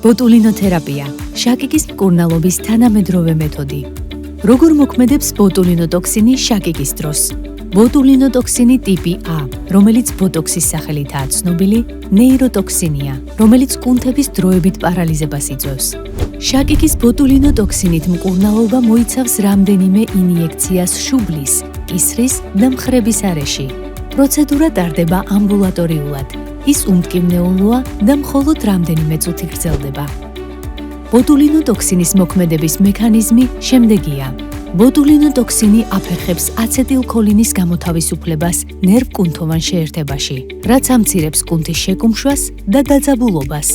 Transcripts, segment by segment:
ბოტულინოთერაპია – შაკიკის მკურნალობის თანამედროვე მეთოდი. როგორ მოქმედებს ბოტულინოტოქსინი შაკიკის დროს? ბოტულინოტოქსინი ტიპი A, რომელიც ბოტოქსის სახელითაა ცნობილი, ნეიროტოქსინია, რომელიც კუნთების დროებით პარალიზებას იწვევს. შაკიკის ბოტულინოტოქსინით მკურნალობა მოიცავს რამდენიმე ინიექციას შუბლის, კისრის და მხრების არეში. პროცედურა ტარდება ამბულატორიულად. ის უმტკივნეულოა და მხოლოდ რამდენიმე წუთი გრძელდება. ბოტულინოტოქსინის მოქმედების მექანიზმი შემდეგია. ბოტულინოტოქსინი აფერხებს აცეტილქოლინის გამოთავისუფლებას ნერვკუნთოვან შეერთებაში, რაც ამცირებს კუნთის შეკუმშვას და დაძაბულობას.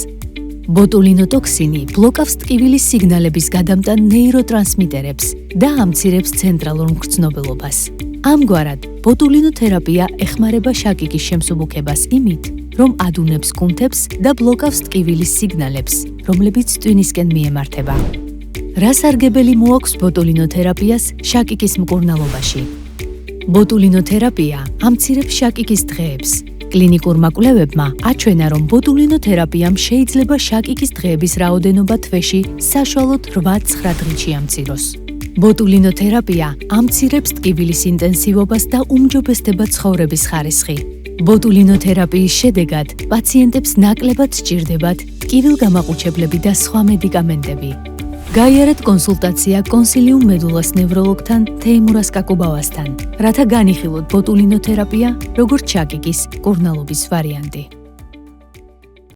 ბოტულინოტოქსინი ბლოკავს ტკივილის სიგნალების გადამტან ნეიროტრანსმიტერებს და ამცირებს ცენტრალურ მგრძნობელობას. ამგვარად, ბოტულინოთერაპია ეხმარება შაკიკის შემსუბუქებას იმით, რომ ადუნებს კუნთებს და ბლოკავს ტკივილის სიგნალებს, რომლებიც ტვინისკენ მიემართება. რა სარგებელი მოაქვს ბოტულინოთერაპიას შაკიკის მკურნალობაში? ბოტულინოთერაპია ამცირებს შაკიკის დღეებს. კლინიკურმა კვლევებმა აჩვენა, რომ ბოტულინოთერაპიამ შეიძლება შაკიკის დღეების რაოდენობა თვეში საშუალოდ 8-9 დღეში ამციროს. ბოტულინოთერაპია ამცირებს ტკივილის ინტენსივობას და უმჯობესდება ცხოვრების ხარისხი. ბოტულინოთერაპიის შედეგად პაციენტებს ნაკლებად სჭირდებათ ტკივილგამაყუჩებლები და სხვა მედიკამენტები. გაიარეთ კონსულტაცია კონსილიუმ მედულას ნევროლოგთან თეიმურას კაკუბავასთან, რათა განიხილოთ ბოტულინოთერაპია როგორც შაკიკის მკურნალობის ვარიანტი.